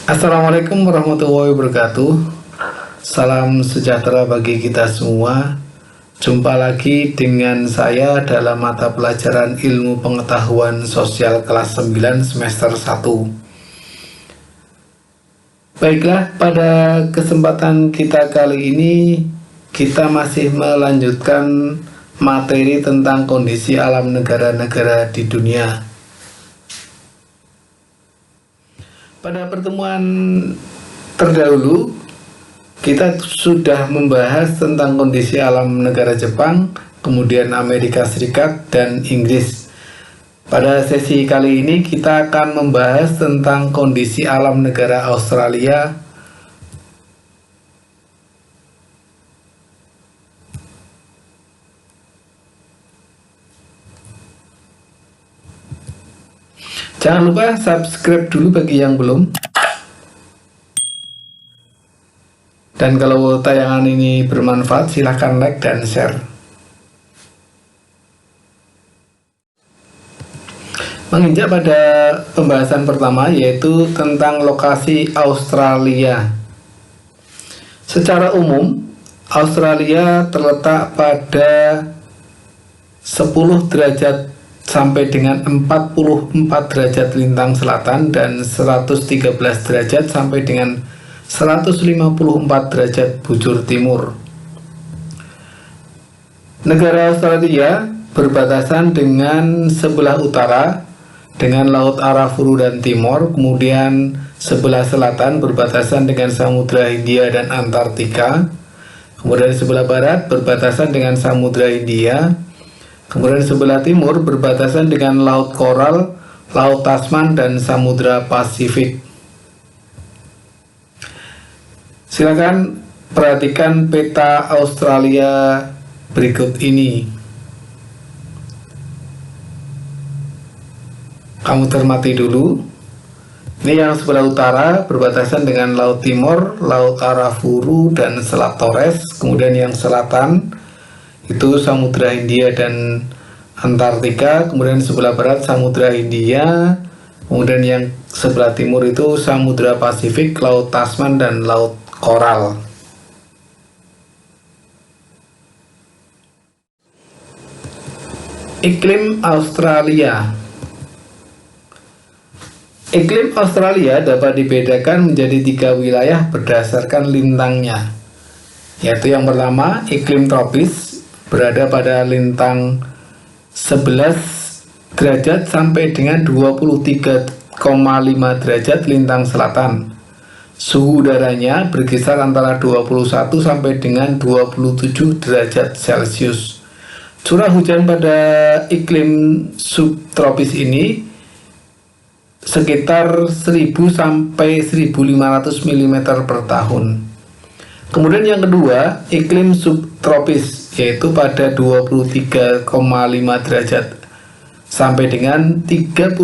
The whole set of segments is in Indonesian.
Assalamualaikum warahmatullahi wabarakatuh. Salam sejahtera bagi kita semua. Jumpa lagi dengan saya dalam mata pelajaran Ilmu Pengetahuan Sosial kelas 9 semester 1. Baiklah, pada kesempatan kita kali ini kita masih melanjutkan materi tentang kondisi alam negara-negara di dunia. Pada pertemuan terdahulu, kita sudah membahas tentang kondisi alam negara Jepang, kemudian Amerika Serikat, dan Inggris. Pada sesi kali ini kita akan membahas tentang kondisi alam negara Australia, jangan lupa subscribe dulu bagi yang belum. Dan kalau tayangan ini bermanfaat, silahkan like dan share. Menginjak pada pembahasan pertama, yaitu tentang lokasi Australia. Secara umum, Australia terletak pada 10 derajat sampai dengan 44 derajat lintang selatan dan 113 derajat sampai dengan 154 derajat bujur timur. Negara Australia berbatasan dengan sebelah utara dengan Laut Arafuru dan Timor, kemudian sebelah selatan berbatasan dengan Samudra Hindia dan Antartika, kemudian sebelah barat berbatasan dengan Samudra Hindia, kemudian sebelah timur berbatasan dengan Laut Koral, Laut Tasman, dan Samudra Pasifik. Silakan perhatikan peta Australia berikut ini. Kamu cermati dulu. Ini yang sebelah utara berbatasan dengan Laut Timor, Laut Arafuru, dan Selat Torres. Kemudian yang selatan itu Samudra Hindia dan Antartika. Kemudian sebelah barat Samudra Hindia. Kemudian yang sebelah timur itu Samudra Pasifik, Laut Tasman, dan Laut Koral. Iklim Australia. Iklim Australia dapat dibedakan menjadi 3 wilayah berdasarkan lintangnya, yaitu yang pertama iklim tropis berada pada lintang 11 derajat sampai dengan 23,5 derajat lintang selatan. Suhu udaranya berkisar antara 21 sampai dengan 27 derajat Celcius. Curah hujan pada iklim subtropis ini sekitar 1000 sampai 1500 mm per tahun. Kemudian yang kedua, iklim subtropis, yaitu pada 23,5 derajat sampai dengan 35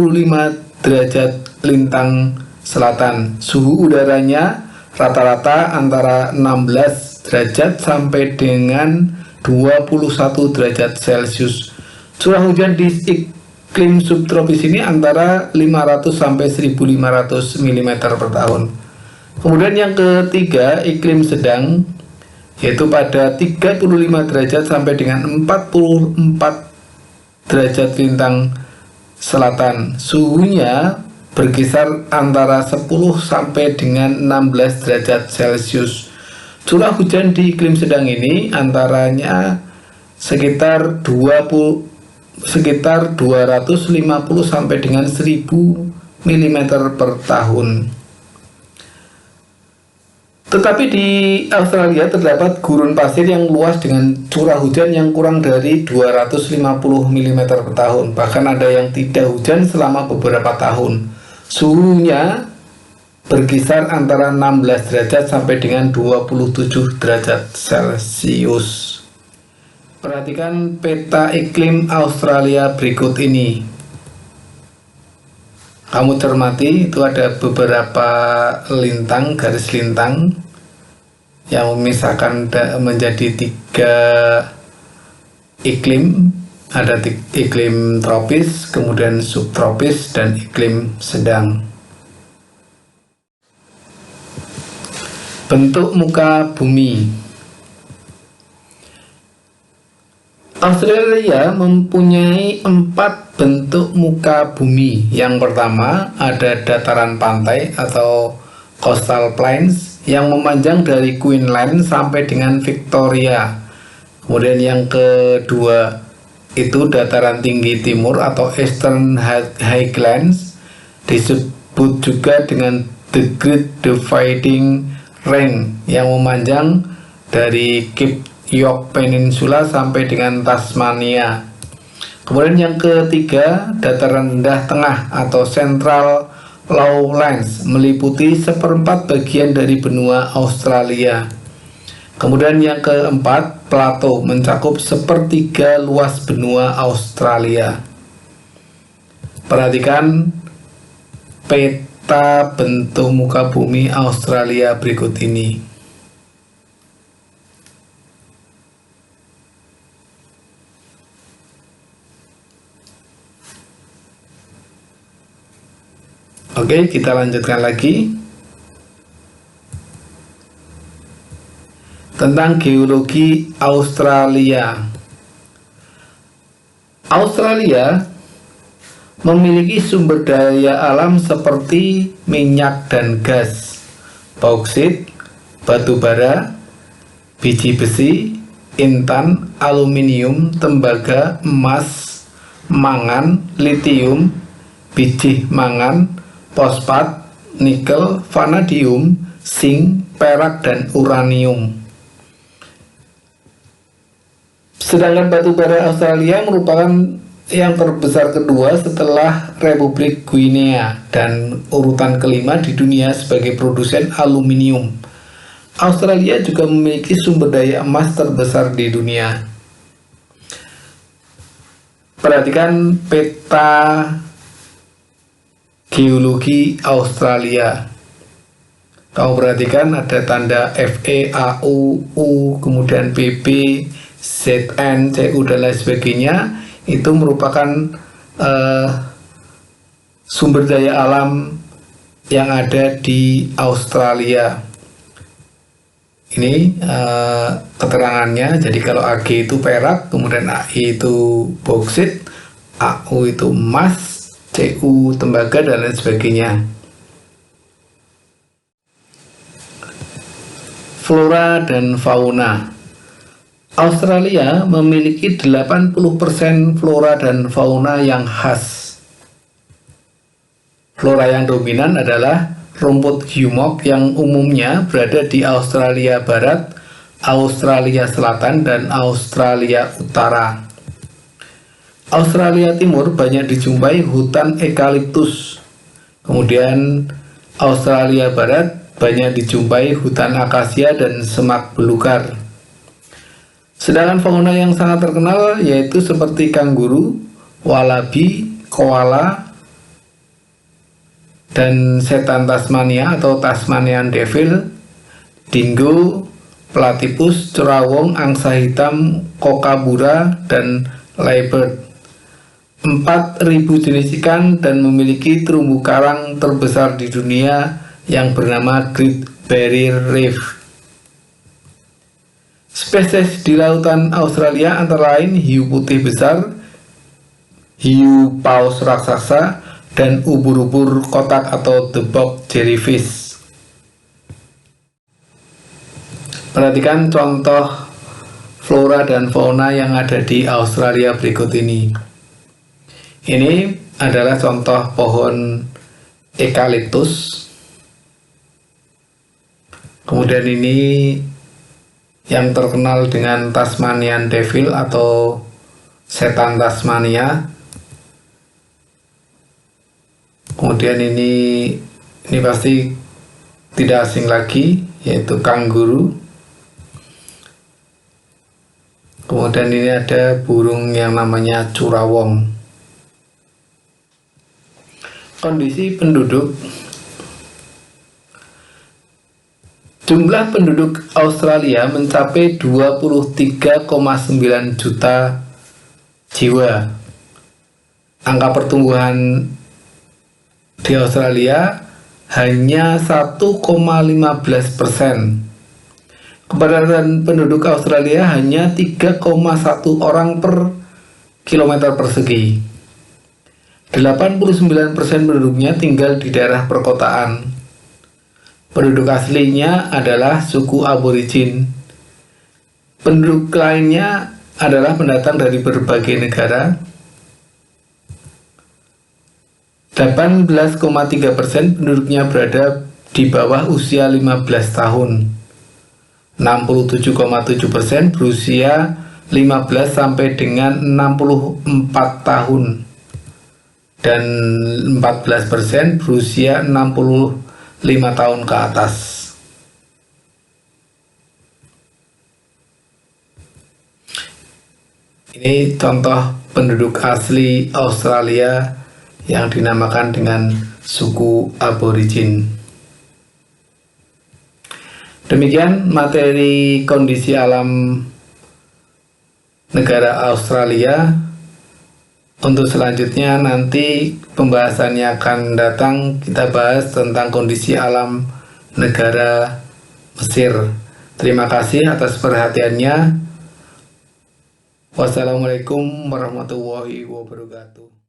derajat lintang selatan. Suhu udaranya rata-rata antara 16 derajat sampai dengan 21 derajat Celcius. Curah hujan di iklim subtropis ini antara 500 sampai 1500 mm per tahun. Kemudian yang ketiga, iklim sedang, yaitu pada 35 derajat sampai dengan 44 derajat lintang selatan. Suhunya berkisar antara 10 sampai dengan 16 derajat Celcius. Curah hujan di iklim sedang ini antaranya sekitar 250 sampai dengan 1000 mm per tahun. Tetapi di Australia terdapat gurun pasir yang luas dengan curah hujan yang kurang dari 250 mm per tahun. Bahkan ada yang tidak hujan selama beberapa tahun. Suhunya berkisar antara 16 derajat sampai dengan 27 derajat Celcius. Perhatikan peta iklim Australia berikut ini. Kamu cermati, itu ada beberapa lintang, garis lintang yang memisahkan menjadi 3 iklim. Ada iklim tropis, kemudian subtropis, dan iklim sedang. Bentuk muka bumi. Australia mempunyai 4 bentuk muka bumi. Yang pertama ada dataran pantai atau coastal plains yang memanjang dari Queensland sampai dengan Victoria. Kemudian yang kedua itu dataran tinggi timur atau Eastern Highlands, disebut juga dengan The Great Dividing Range yang memanjang dari Cape York Peninsula sampai dengan Tasmania. Kemudian yang ketiga dataran rendah tengah atau Central Lowlands meliputi 1/4 bagian dari benua Australia. Kemudian yang keempat plateau mencakup 1/3 luas benua Australia. Perhatikan peta bentuk muka bumi Australia berikut ini. Oke, kita lanjutkan lagi tentang geologi Australia. Australia memiliki sumber daya alam seperti minyak dan gas, bauksit, batu bara, biji besi, intan, aluminium, tembaga, emas, mangan, litium, biji mangan, fosfat, nikel, vanadium, zinc, perak, dan uranium. Sedangkan batu bara Australia merupakan yang terbesar kedua setelah Republik Guinea dan urutan kelima di dunia sebagai produsen aluminium. Australia juga memiliki sumber daya emas terbesar di dunia. Perhatikan peta geologi Australia. Kamu perhatikan ada tanda FE, AU, U, kemudian BB, ZN, CU, dan lain sebagainya. Itu merupakan sumber daya alam yang ada di Australia. Ini keterangannya. Jadi kalau AG itu perak, kemudian AI itu bauksit, AU itu emas, CU tembaga, dan lain sebagainya. Flora dan fauna. Australia memiliki 80% flora dan fauna yang khas. Flora yang dominan adalah rumput hummock yang umumnya berada di Australia Barat, Australia Selatan, dan Australia Utara. Australia Timur banyak dijumpai hutan eukaliptus. Kemudian Australia Barat banyak dijumpai hutan akasia dan semak belukar. Sedangkan fauna yang sangat terkenal yaitu seperti kanguru, wallaby, koala, dan setan Tasmania atau Tasmanian Devil, dingo, platypus, curawong, angsa hitam, kookaburra, dan lyrebird. 4.000 jenis ikan dan memiliki terumbu karang terbesar di dunia yang bernama Great Barrier Reef. Spesies di lautan Australia antara lain hiu putih besar, hiu paus raksasa, dan ubur-ubur kotak atau the box jellyfish. Perhatikan contoh flora dan fauna yang ada di Australia berikut ini. Ini adalah contoh pohon eukaliptus. Kemudian ini yang terkenal dengan Tasmanian Devil atau setan Tasmania. Kemudian ini pasti tidak asing lagi, yaitu kanguru. Kemudian ini ada burung yang namanya curawong. Kondisi penduduk. Jumlah penduduk Australia mencapai 23,9 juta jiwa. Angka pertumbuhan di Australia hanya 1,15%. Kepadatan penduduk Australia hanya 3,1 orang per kilometer persegi. 89% penduduknya tinggal di daerah perkotaan. Penduduk aslinya adalah suku aborigin. Penduduk lainnya adalah pendatang dari berbagai negara. 18,3% penduduknya berada di bawah usia 15 tahun. 67,7% berusia 15 sampai dengan 64 tahun. Dan 14% berusia 65 tahun ke atas. Ini contoh penduduk asli Australia yang dinamakan dengan suku aborigin. Demikian materi kondisi alam negara Australia. Untuk selanjutnya nanti pembahasannya akan datang, kita bahas tentang kondisi alam negara Mesir. Terima kasih atas perhatiannya. Wassalamualaikum warahmatullahi wabarakatuh.